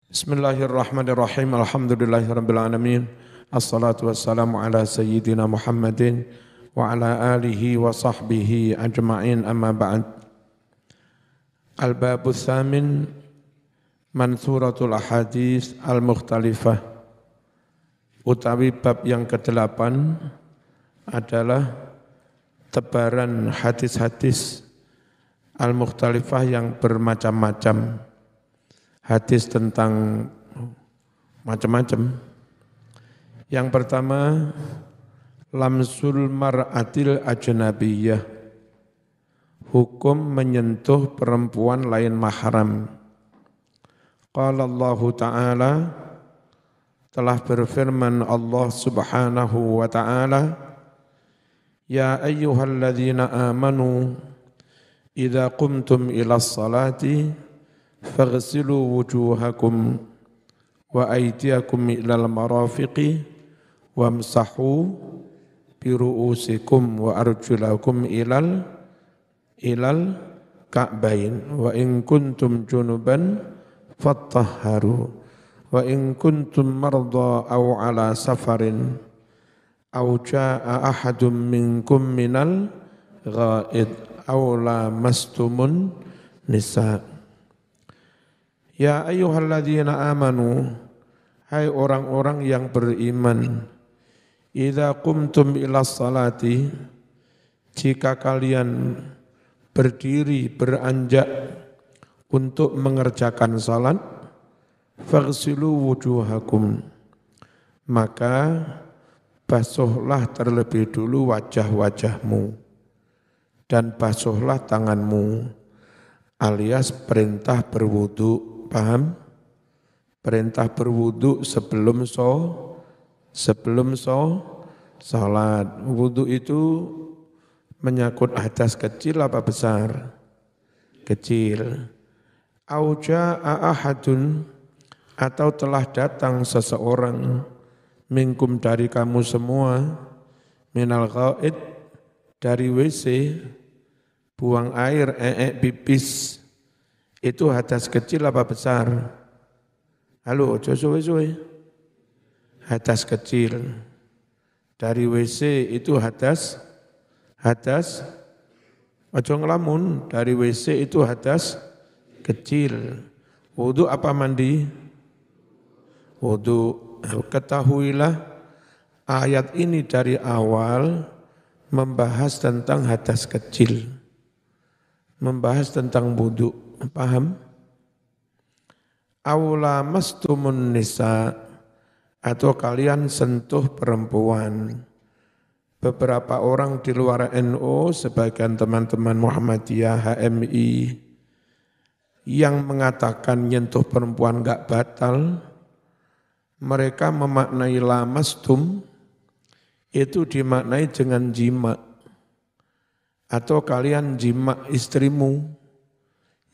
Bismillahirrahmanirrahim. Alhamdulillahirabbil alamin. Assalatu wassalamu ala sayyidina Muhammadin wa ala alihi wa sahbihi ajma'in, amma ba'd. Al-babus tsamin, mansuratul ahadits al-mukhtalifah. Utawi bab yang ke-8 adalah tebaran hadis-hadis al-mukhtalifah yang bermacam-macam. Hadis tentang macam-macam. Yang pertama, lamsul mar'atil ajnabiyah, hukum menyentuh perempuan lain mahram. Qala Allah Ta'ala, telah berfirman Allah Subhanahu wa Ta'ala, ya ayyuhalladzina amanu idza qumtum ilas salati faghsilu wujuhakum wa aydiyakum ilal marafiqi wamsahu biru'usikum wa arjulakum ilal ka'bain wa in kuntum junuban fattahharu wa in kuntum marda aw ala safarin aw jaa ahadum minkum minal ghaid aw lamastumun nisa. Ya ayyuhalladzina amanu, hai orang-orang yang beriman, idza qumtum ilas salati, jika kalian berdiri beranjak untuk mengerjakan salat, faghsilu wujuhakum, maka basuhlah terlebih dulu wajah-wajahmu dan basuhlah tanganmu, alias perintah berwudu. Paham? Perintah berwudu sebelum salat. Wudu itu menyangkut hadas kecil apa besar? Kecil. Auja ahadun, atau telah datang seseorang minkum dari kamu semua, minal ghaid, dari WC, buang air, pipis, itu hadas kecil apa besar? Halo, suwe-suwe. Hadas kecil. Dari WC itu hadas, ojo ngelamun, dari WC itu hadas kecil. Wudu apa mandi? Wudu. Ketahuilah ayat ini dari awal membahas tentang hadas kecil. Membahas tentang wudu. Paham? Aula mastumun nisa, atau kalian sentuh perempuan. Beberapa orang di luar NU, sebagian teman-teman Muhammadiyah, HMI, yang mengatakan nyentuh perempuan enggak batal, mereka memaknai lamastum, itu dimaknai dengan jima, atau kalian jima istrimu.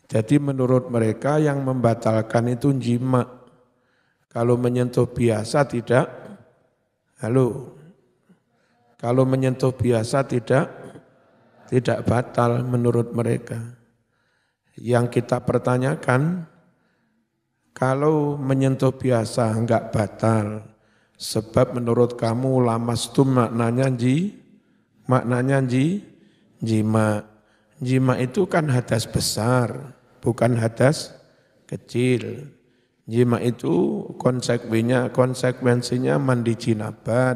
Jadi menurut mereka yang membatalkan itu jima. Kalau menyentuh biasa tidak. Halo. Kalau menyentuh biasa tidak batal menurut mereka. Yang kita pertanyakan, kalau menyentuh biasa enggak batal, sebab menurut kamu lamastum maknanya jima. Jima itu kan hadas besar, bukan hadas kecil. Jima itu konsekuensinya mandi jinabat,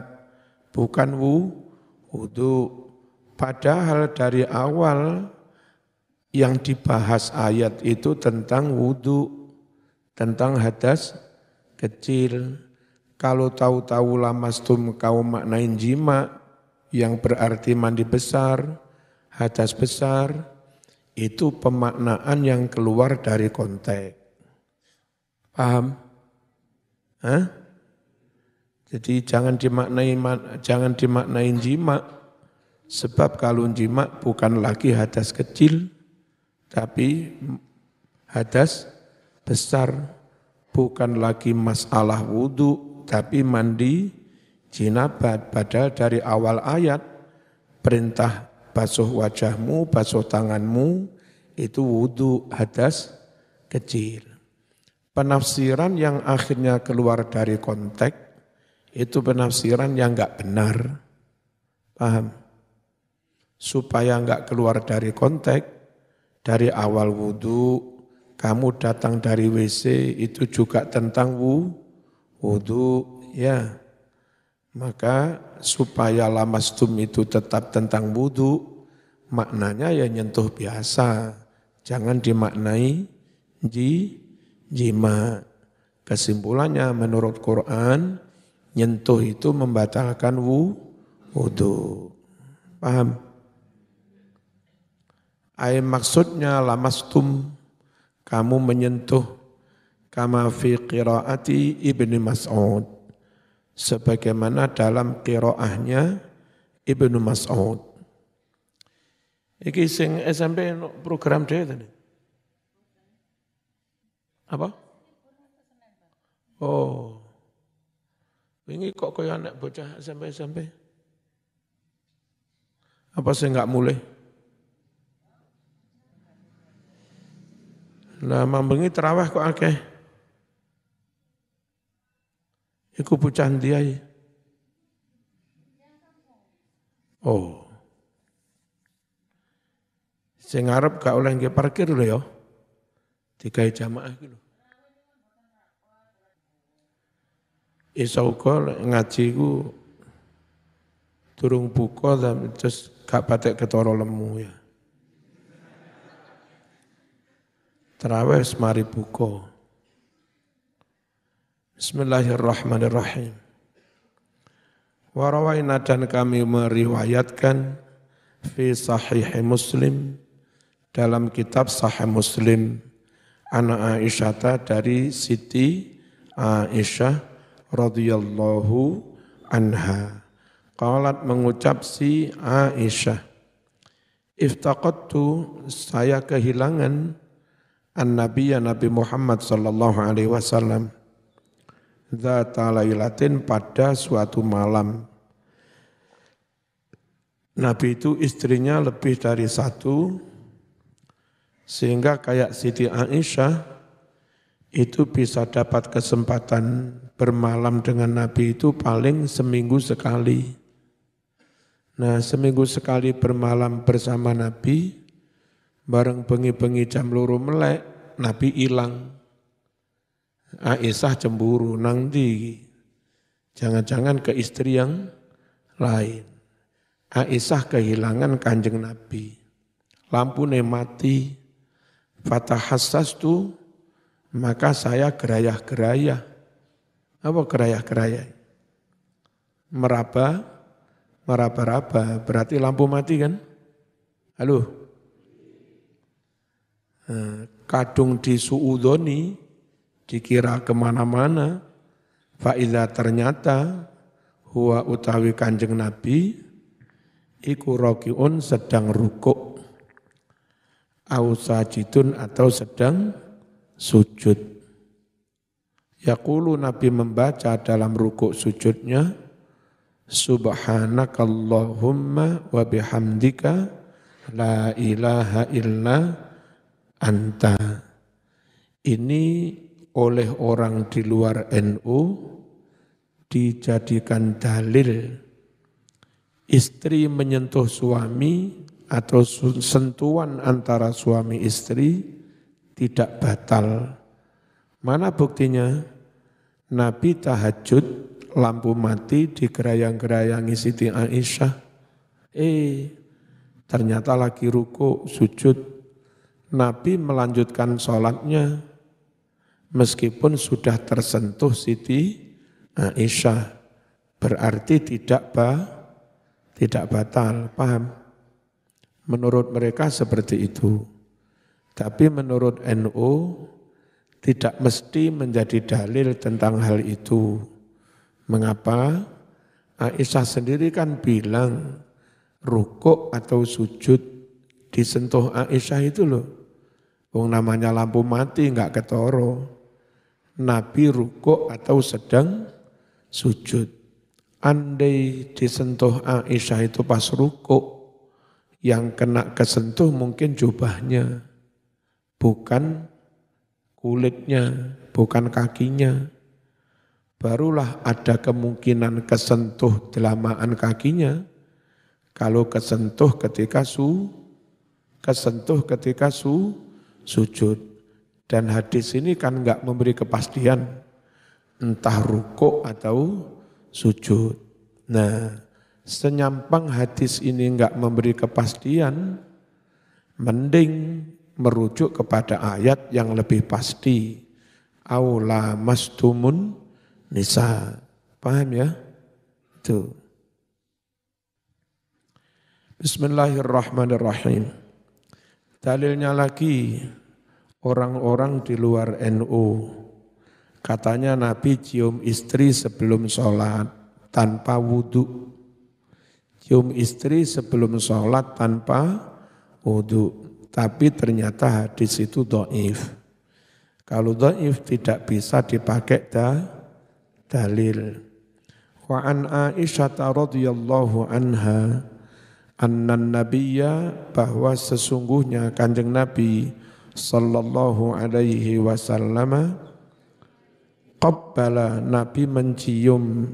bukan wudu. Padahal dari awal yang dibahas ayat itu tentang wudu, tentang hadas kecil. Kalau tahu-tahu lamastum kau maknain jima, yang berarti mandi besar, hadas besar, itu pemaknaan yang keluar dari konteks. Paham? Hah? Jadi jangan dimaknain jima, sebab kalau jima bukan lagi hadas kecil, tapi hadas besar. Bukan lagi masalah wudu, tapi mandi jinabat. Padahal dari awal ayat, perintah basuh wajahmu, basuh tanganmu, itu wudu hadas kecil. Penafsiran yang akhirnya keluar dari konteks itu penafsiran yang enggak benar. Paham? Supaya enggak keluar dari konteks, dari awal wudu, kamu datang dari WC itu juga tentang wudu, ya. Maka supaya lamastum itu tetap tentang wudu, maknanya ya nyentuh biasa, jangan dimaknai jima. Kesimpulannya menurut Quran, nyentuh itu membatalkan wudu. Paham? Maksudnya lamastum, kamu menyentuh kama fi qiraati Ibnu Mas'ud, sebagaimana dalam qiraahnya Ibnu Mas'ud. Iki sing SMP program dhewe tadi. Apa? Oh. Ini kok kaya anak bocah SMP. Apa sih enggak mulai? Lah mambengi terawih kok akeh. Iku bocah ndiae. Oh. Sing ngarep gak oleh nggih parkir lho ya. Digawe jamaah iki lho. Iso uga ngaji ku durung buka terus gak patek ketara lemu ya. Terawih semari buka. Bismillahirrahmanirrahim. Warawaina dan kami meriwayatkan fi sahih Muslim, dalam kitab Sahih Muslim, ana Aisyah dari Siti Aisyah radhiyallahu anha. Qalat, mengucap si Aisyah, iftaqattu, saya kehilangan Nabi Muhammad sallallahu alaihi wasallam dzata lailatin, pada suatu malam. Nabi itu istrinya lebih dari satu, sehingga kayak Siti Aisyah itu bisa dapat kesempatan bermalam dengan Nabi itu paling seminggu sekali. Nah, seminggu sekali bermalam bersama Nabi, bareng bengi-bengi jam 2 melek, Nabi hilang. Aisyah cemburu, nang ndi? Jangan-jangan ke istri yang lain. Aisyah kehilangan Kanjeng Nabi. Lampune mati. Fatahassastu, maka saya gerayah-gerayah. Apa gerayah-gerayah? Meraba-raba, berarti lampu mati kan? Halo? Kadung disuudoni, dikira kemana-mana, fa'idha ternyata, huwa utawi Kanjeng Nabi, iku rakiun sedang rukuk, au sajidun atau sedang sujud. Yaqulu, Nabi membaca dalam rukuk sujudnya, subhanakallahumma wa bihamdika la ilaha illa anta. Ini oleh orang di luar NU dijadikan dalil istri menyentuh suami atau sentuhan antara suami istri tidak batal. Mana buktinya? Nabi tahajud, lampu mati, digerayang-gerayangi Siti Aisyah. Ternyata lagi ruku, sujud. Nabi melanjutkan sholatnya meskipun sudah tersentuh Siti Aisyah. Berarti tidak batal, paham? Menurut mereka seperti itu. Tapi menurut NU tidak mesti menjadi dalil tentang hal itu. Mengapa? Aisyah sendiri kan bilang rukuk atau sujud disentuh Aisyah itu loh. Wong namanya lampu mati enggak ketoro. Nabi rukuk atau sedang sujud. Andai disentuh Aisyah itu pas rukuk, yang kena kesentuh mungkin jubahnya, bukan kulitnya, bukan kakinya. Barulah ada kemungkinan kesentuh delamaan kakinya. Kalau kesentuh ketika sujud. Dan hadis ini kan enggak memberi kepastian entah rukuk atau sujud. Nah, senyampang hadis ini enggak memberi kepastian, mending merujuk kepada ayat yang lebih pasti. Aula mastumun nisa. Paham ya? Itu. Bismillahirrahmanirrahim. Dalilnya lagi orang-orang di luar NU. Katanya Nabi cium istri sebelum sholat tanpa wudhu. Cium istri sebelum sholat tanpa wudhu. Tapi ternyata hadis itu dhaif. Kalau dhaif tidak bisa dipakai dalil. Wa an Aisyah radhiyallahu anha annan nabiyya, bahwa sesungguhnya Kanjeng Nabi sallallahu alaihi wasallam qabbala, Nabi mencium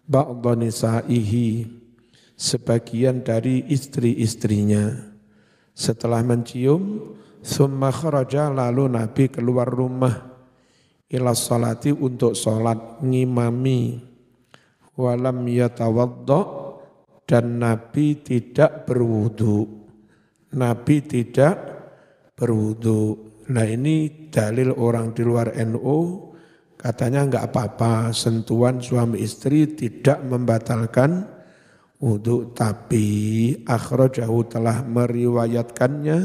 ba'dha nisaihi, sebagian dari istri-istrinya. Setelah mencium, summa kharaja, lalu Nabi keluar rumah, ila salati, untuk salat, ngimami, walam yatawadda, dan Nabi tidak berwudu. Nabi tidak berwudu. Nah ini dalil orang di luar NU, katanya enggak apa-apa sentuhan suami istri tidak membatalkan wudu, tapi akhrajahu, telah meriwayatkannya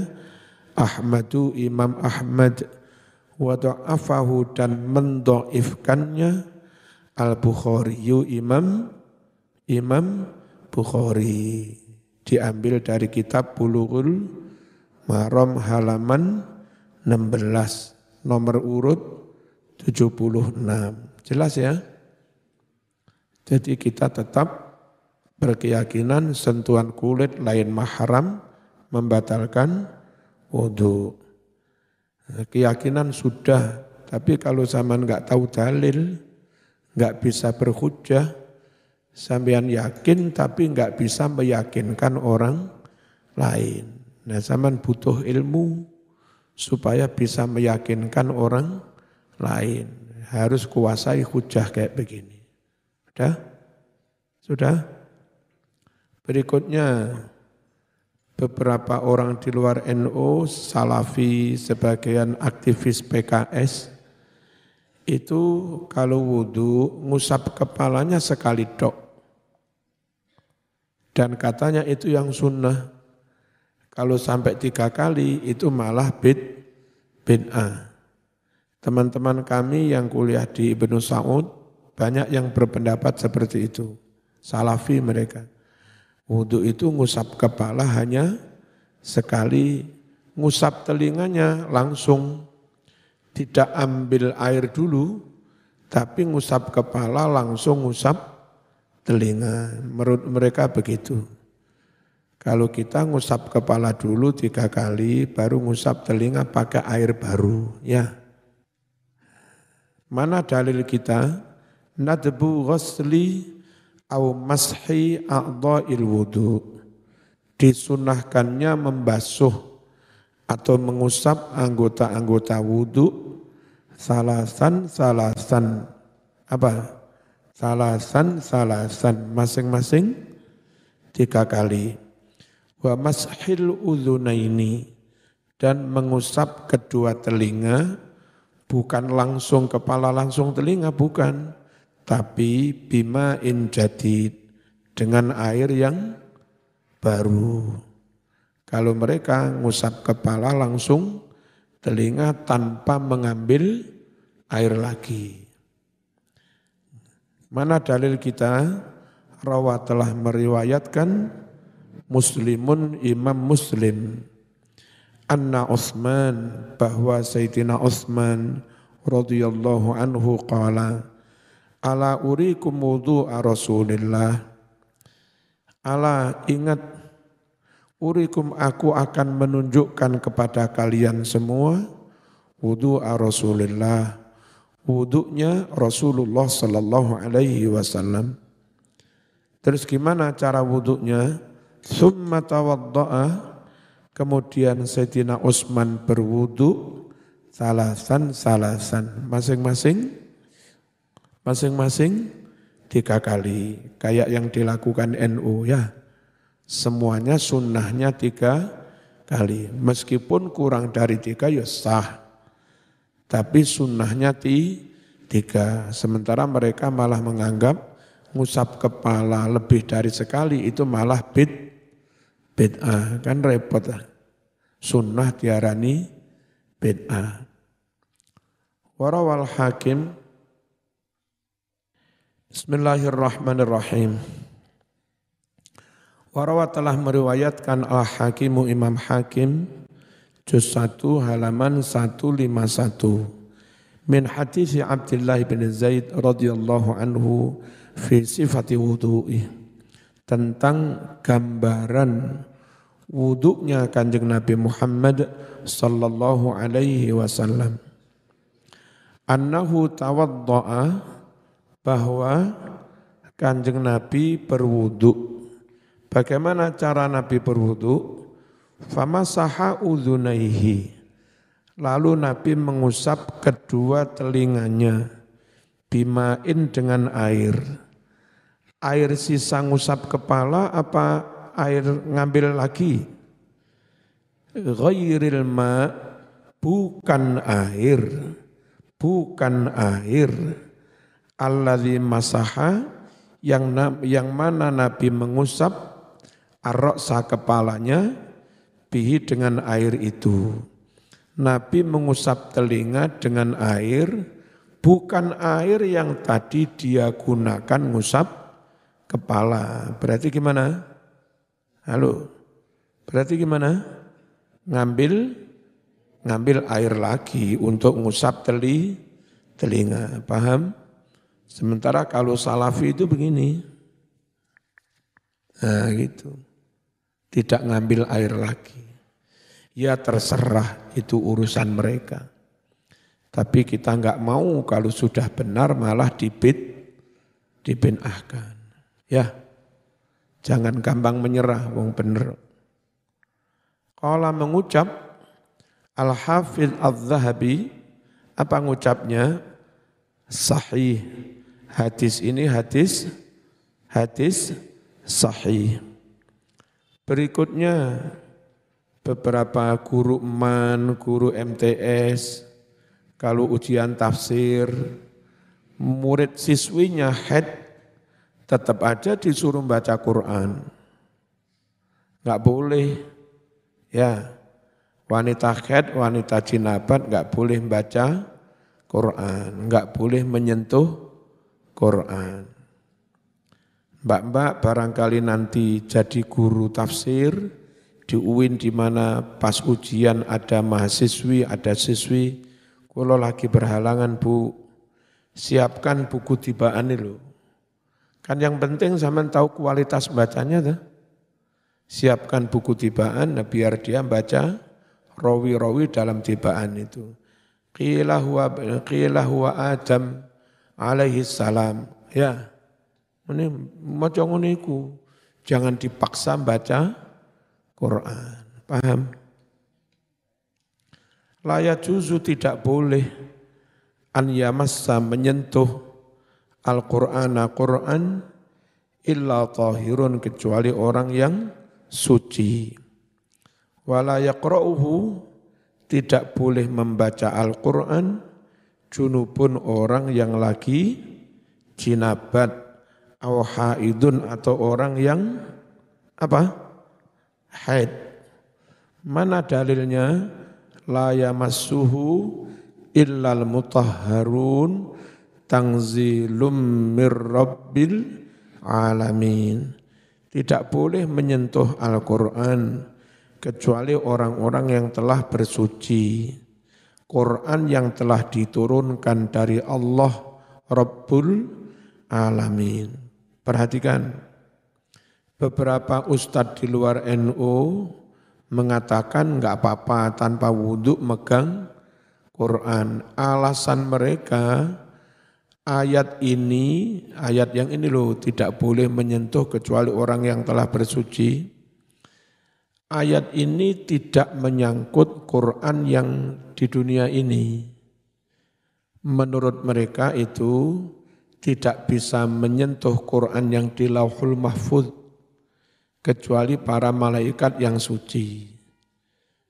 Ahmadu, Imam Ahmad, wa dha'afahu, dan mendhaifkannya Al-Bukhari, Imam Bukhari. Diambil dari kitab Bulughul Maram halaman 16, nomor urut 76. Jelas ya? Jadi kita tetap berkeyakinan sentuhan kulit lain mahram membatalkan wudu. Keyakinan sudah, tapi kalau zaman enggak tahu dalil, enggak bisa berhujjah, sampean yakin tapi enggak bisa meyakinkan orang lain. Nah, zaman butuh ilmu supaya bisa meyakinkan orang lain. Harus kuasai hujjah kayak begini. Sudah? Berikutnya, beberapa orang di luar NU, Salafi, sebagian aktivis PKS, itu kalau wudu ngusap kepalanya sekali tok. Dan katanya itu yang sunnah. Kalau sampai 3 kali itu malah bid'ah. Teman-teman kami yang kuliah di Ibnu Saud, banyak yang berpendapat seperti itu. Salafi mereka. Wudu itu ngusap kepala hanya sekali, ngusap telinganya langsung, tidak ambil air dulu, tapi ngusap kepala langsung ngusap telinga. Menurut mereka begitu. Kalau kita ngusap kepala dulu 3 kali, baru ngusap telinga pakai air baru. Ya. Mana dalil kita? Nadbu ghusli au mashi a'dha'il wudu, disunahkannya membasuh atau mengusap anggota-anggota wudu salasan apa? Salasan masing-masing 3 kali. Wa mashil udhunaini, dan mengusap kedua telinga, bukan langsung kepala langsung telinga, bukan. Tapi bima'in jadid, dengan air yang baru. Kalau mereka ngusap kepala langsung telinga tanpa mengambil air lagi. Mana dalil kita? Rawa, telah meriwayatkan Muslimun, Imam Muslim, anna Utsman, bahwa Sayyidina Utsman radhiyallahu anhu qala, ala urikum wudu'a Rasulillah. Ala, ingat, urikum, aku akan menunjukkan kepada kalian semua wudu Rasulullah, wudunya Rasulullah sallallahu alaihi wasallam. Terus gimana cara wudunya? Tsumma tawadda'a, kemudian Sayyidina Utsman berwudu salasan, masing-masing 3 kali, kayak yang dilakukan NU ya. Semuanya sunnahnya 3 kali, meskipun kurang dari 3 ya sah, tapi sunnahnya 3. Sementara mereka malah menganggap ngusap kepala lebih dari sekali itu malah bid'ah, kan repot lah. Sunnah diarani bid'ah. Warawal Hakim, Bismillahirrahmanirrahim. Warawat telah meriwayatkan Al-Hakimu Imam Hakim juz 1 halaman 151 min hadits Abdullah bin Zaid radhiyallahu anhu fi sifati wudu'i, tentang gambaran wuduknya Kanjeng Nabi Muhammad sallallahu alaihi wasallam. Annahu tawadda'a, bahwa Kanjeng Nabi berwudu. Bagaimana cara Nabi berwudu? Famasaha udhunaihi, lalu Nabi mengusap kedua telinganya, bima'in dengan air. Air sisa ngusap kepala apa air ngambil lagi? Ghairil ma, bukan air. Alladzi masaha, yang mana Nabi mengusap ar-ra'sa kepalanya, bihi dengan air itu. Nabi mengusap telinga dengan air, bukan air yang tadi dia gunakan ngusap kepala. Berarti gimana? Halo, berarti gimana? Ngambil air lagi untuk ngusap telinga, paham? Sementara kalau salafi itu begini, nah gitu, tidak ngambil air lagi. Ya terserah, itu urusan mereka. Tapi kita enggak mau kalau sudah benar malah dibid'ahkan. Ya, jangan gampang menyerah, wong bener. Qala mengucap Al-Hafidh Adz-Dzahabi, apa ngucapnya? Sahih. Hadis ini hadis sahih. Berikutnya beberapa guru MAN, guru MTS, kalau ujian tafsir, murid siswinya haid, tetap aja disuruh baca Quran. Enggak boleh, ya. Wanita haid, wanita jinabat enggak boleh baca Quran, enggak boleh menyentuh Quran. Mbak-mbak barangkali nanti jadi guru tafsir di UIN, di mana pas ujian ada mahasiswi, ada siswi, kalau lagi berhalangan Bu, siapkan buku tibaan ini loh. Kan yang penting zaman tahu kualitas bacanya tuh. Siapkan buku tibaan, nah biar dia baca rawi-rawi dalam tibaan itu. Qila huwa Adam alaihi salam. Ya, ini maca ngono iku. Jangan dipaksa baca Quran. Paham? La yajuzu, tidak boleh an yamassa, menyentuh Al-Qur'ana Quran, illa tahirun, kecuali orang yang suci. Wala yaqra'uhu, tidak boleh membaca Al-Quran junubun, orang yang lagi jinabat, aw haidun, atau orang yang apa? Haid. Mana dalilnya? La yamassuhu illal mutahharun tanzilum mir rabbil alamin. Tidak boleh menyentuh Al-Quran kecuali orang-orang yang telah bersuci. Quran yang telah diturunkan dari Allah Rabbul Alamin. Perhatikan, beberapa ustadz di luar NU mengatakan enggak apa-apa tanpa wudhu megang Quran. Alasan mereka ayat yang ini loh tidak boleh menyentuh kecuali orang yang telah bersuci. Ayat ini tidak menyangkut Quran yang di dunia ini. Menurut mereka itu tidak bisa menyentuh Quran yang di Lauhul Mahfuz kecuali para malaikat yang suci.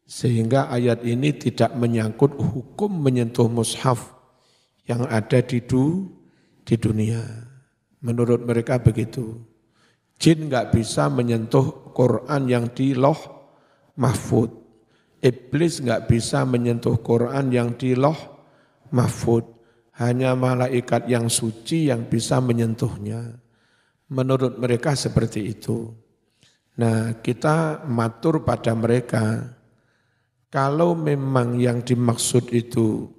Sehingga ayat ini tidak menyangkut hukum menyentuh mushaf yang ada di dunia. Menurut mereka begitu. Jin enggak bisa menyentuh Quran yang di Lauh Mahfuz. Iblis enggak bisa menyentuh Quran yang di Lauh Mahfuz. Hanya malaikat yang suci yang bisa menyentuhnya. Menurut mereka seperti itu. Nah, kita matur pada mereka, kalau memang yang dimaksud itu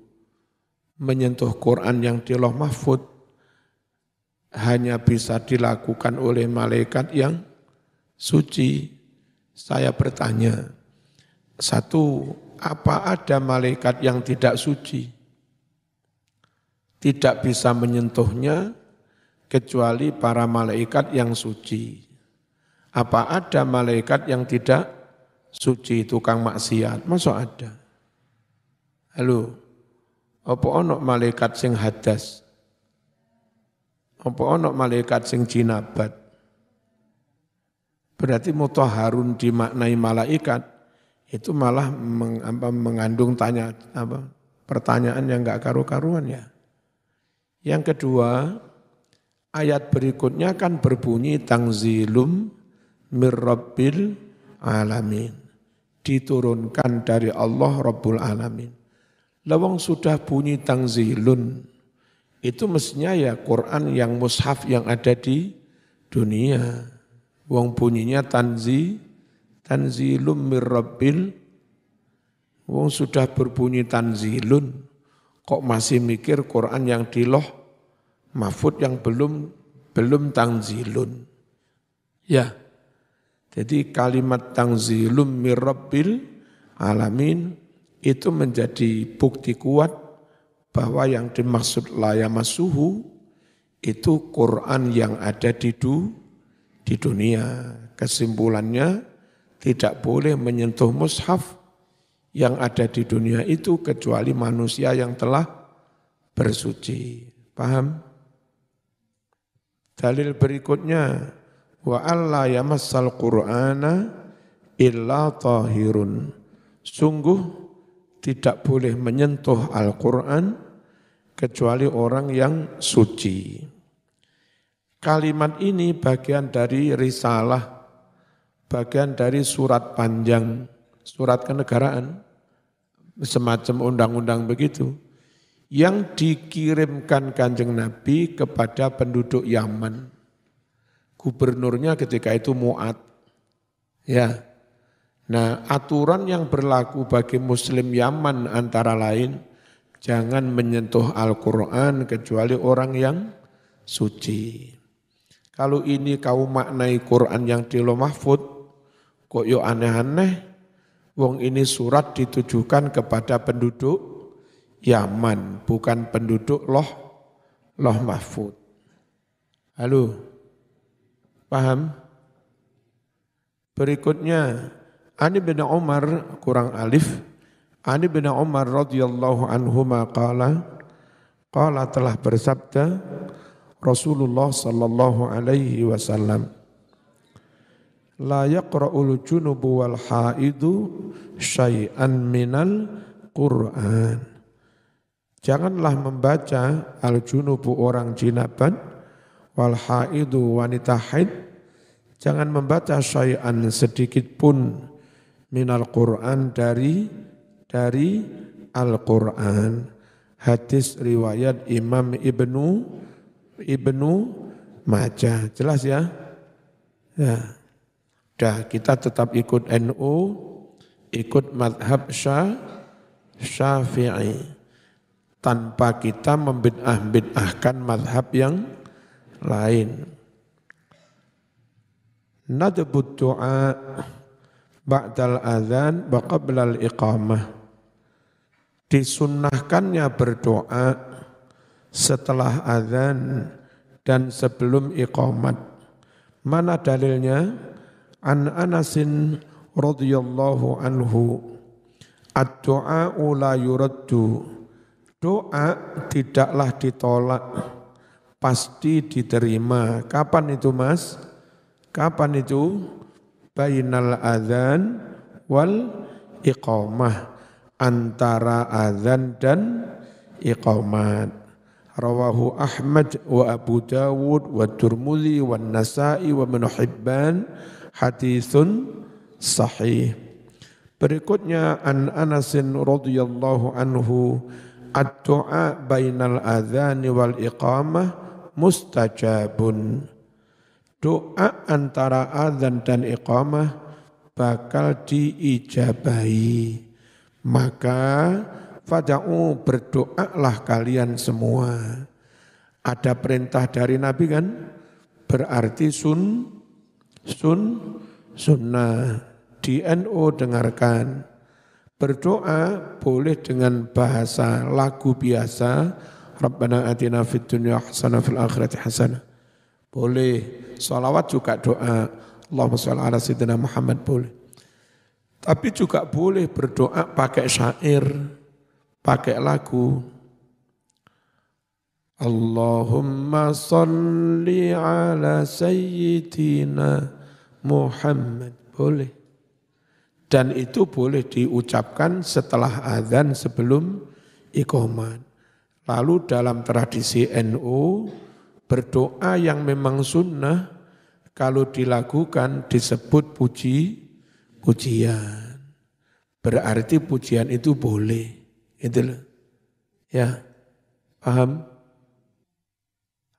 menyentuh Quran yang di Lauh Mahfuz hanya bisa dilakukan oleh malaikat yang suci. Saya bertanya, satu, apa ada malaikat yang tidak suci? Tidak bisa menyentuhnya kecuali para malaikat yang suci. Apa ada malaikat yang tidak suci, tukang maksiat? Masa ada? Halo, apa ono malaikat sing hadas? Apa ono malaikat sing jinabat? Berarti mutahharun dimaknai malaikat itu malah mengandung pertanyaan yang enggak karu-karuan ya. Yang kedua, ayat berikutnya kan berbunyi tanzilum mirrabbil alamin. Diturunkan dari Allah Rabbul Alamin. Lawang sudah bunyi tanzilun, itu mestinya ya Quran yang mushaf yang ada di dunia. Wong bunyinya tanzilum mirrabbil. Wong sudah berbunyi tanzilun, kok masih mikir Quran yang di Lauh Mahfuz yang belum tanzilun. Ya, jadi kalimat tanzilum mirrabbil alamin itu menjadi bukti kuat bahwa yang dimaksud la yamassuhu itu Quran yang ada di dunia. Kesimpulannya tidak boleh menyentuh mushaf yang ada di dunia itu kecuali manusia yang telah bersuci. Paham? Dalil berikutnya, wa alla yamassal qur'ana illa tahirun. Sungguh tidak boleh menyentuh Al-Quran kecuali orang yang suci. Kalimat ini bagian dari risalah, bagian dari surat panjang, surat kenegaraan, semacam undang-undang begitu, yang dikirimkan Kanjeng Nabi kepada penduduk Yaman. Gubernurnya ketika itu Mu'ad. Ya. Nah, aturan yang berlaku bagi Muslim Yaman antara lain, jangan menyentuh Al-Quran kecuali orang yang suci. Kalau ini kau maknai Quran yang di Lauh Mahfuz, kok yo aneh-aneh. Wong ini surat ditujukan kepada penduduk Yaman, bukan penduduk Lauh Mahfuz. Halo, paham? Berikutnya, Ani bin Umar kurang alif. Ani bin Umar radhiyallahu anhuma qala telah bersabda Rasulullah sallallahu alaihi wasallam, la yaqra'ul junubu wal haidu syai'an minal Qur'an. Janganlah membaca al-junubu orang jinabat wal haidu wanita haid, jangan membaca syai'an sedikit pun minal Qur'an dari Al-Qur'an. Hadis riwayat Imam Ibnu Majah. Jelas ya? Ya. Dah kita tetap ikut NU, ikut madhab Syafi'i. Tanpa kita membid'ah-bid'ahkan madhab yang lain. Nadbut du'a ba'dal adzan wa qablal iqamah. disunnahkannya berdoa setelah azan dan sebelum iqamat. Mana dalilnya? An Anasin radhiyallahu anhu, ad-du'a'u la yuraddu, doa tidaklah ditolak, pasti diterima. Kapan itu Mas? Kapan itu? Bainal adzan wal iqamah, antara adzan dan iqamat. Rawahu Ahmad wa Abu Dawud wa Tirmidzi wa Nasa'i wa Ibnu Hibban, haditsun sahih. Berikutnya an Anasin radhiyallahu anhu, ad-du'a bainal adzan wal iqamah mustajabun. Doa antara azan dan iqamah bakal diijabahi. Maka fada'u, berdoalah kalian semua. Ada perintah dari Nabi kan? Berarti sunnah. Di NU dengarkan. Berdoa boleh dengan bahasa lagu biasa. Rabbana atina fid dunya hasanah fil akhirati hasanah. Boleh. Salawat juga doa. Allahumma shalli ala sayyidina Muhammad boleh. Tapi juga boleh berdoa pakai syair, pakai lagu. Allahumma shalli ala sayyidina Muhammad. Boleh. Dan itu boleh diucapkan setelah azan sebelum iqamat. Lalu dalam tradisi NU, berdoa yang memang sunnah, kalau dilakukan disebut pujian. Berarti pujian itu boleh. Itulah. Ya, paham?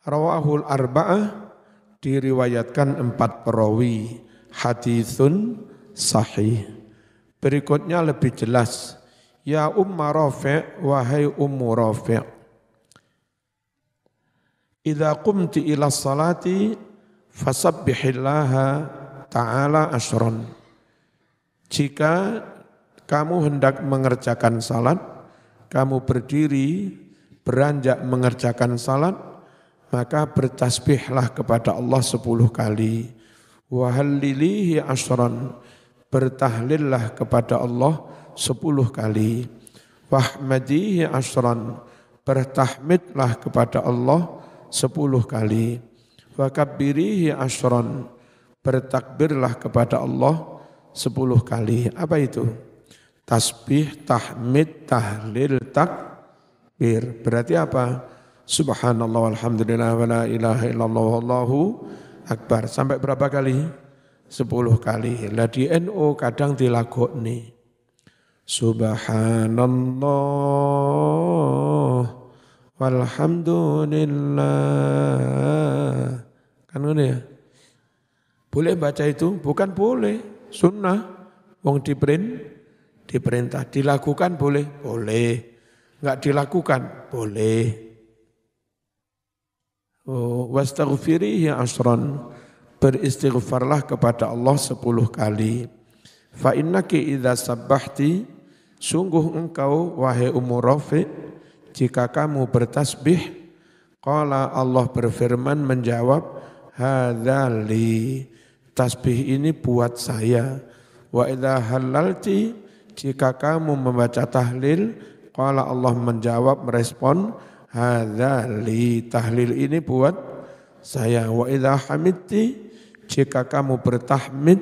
Rawahul arba'ah, diriwayatkan 4 perawi, haditsun sahih. Berikutnya lebih jelas. Ya Umma Rafi', wahai Ummu Rafi', idza qumti ila salati fasabbihillaha ta'ala asyran. Jika kamu hendak mengerjakan salat, kamu berdiri, beranjak mengerjakan salat, maka bertasbihlah kepada Allah 10 kali. Wa hallilihi asyran, bertahlillah kepada Allah 10 kali. Wahmadihi asyran, bertahmidlah kepada Allah 10 kali. Wa kabbirihi asyran, bertakbirlah kepada Allah 10 kali. Apa itu? Tasbih, tahmid, tahlil, takbir. Berarti apa? Subhanallah walhamdulillah wa la ilaha illallah wallahu akbar. Sampai berapa kali? 10 kali. Lah di NU kadang dilagokne. Subhanallah walhamdulillah. Kan ngono ya? Boleh baca itu? Bukan boleh, sunnah. Wong diperintah, dilakukan boleh? Boleh. Enggak dilakukan? Boleh. Wastaghfirihi asyran, beristighfarlah kepada Allah 10 kali. Fa innaki idza sabbahti, sungguh engkau wahai Ummu Rafi', jika kamu bertasbih, qala Allah berfirman menjawab, hadzali, tasbih ini buat saya. Wa idza halalti, jika kamu membaca tahlil, qala Allah menjawab merespon, hadzali, tahlil ini buat saya. Wa idza hamidti, jika kamu bertahmid,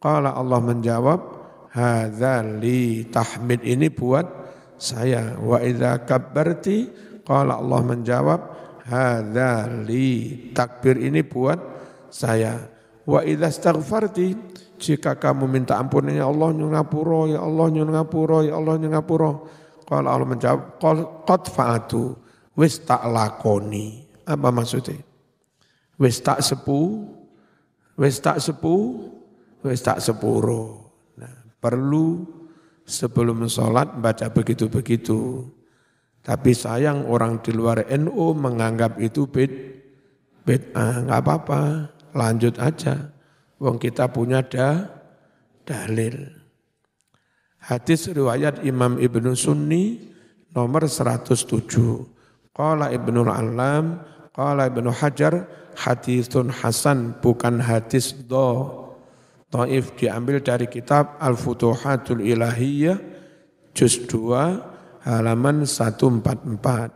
qala Allah menjawab, hadzali, tahmid ini buat saya. Wa idza kabbarti, qala Allah menjawab, hadzali, takbir ini buat saya. Wa idza astaghfarti, jika kamu minta ampun, ya Allah nyuwun ngapura, ya Allah nyuwun ngapura, ya Allah nyuwun ngapura, qala Allah menjawab, qad fa'atu, wis tak lakoni. Apa maksudnya? Wis tak sepuro. Nah, perlu sebelum sholat baca begitu-begitu. Tapi sayang orang di luar NU menganggap itu bid'ah. Enggak apa-apa, lanjut aja. Wong kita punya dalil. Hadis riwayat Imam Ibnu Sunni nomor 107. Qala Ibnul Allam, qala Ibnu Hajar, haditsun hasan, bukan hadis dhaif, diambil dari kitab Al-Futuhatul Ilahiyah juz 2 halaman 144.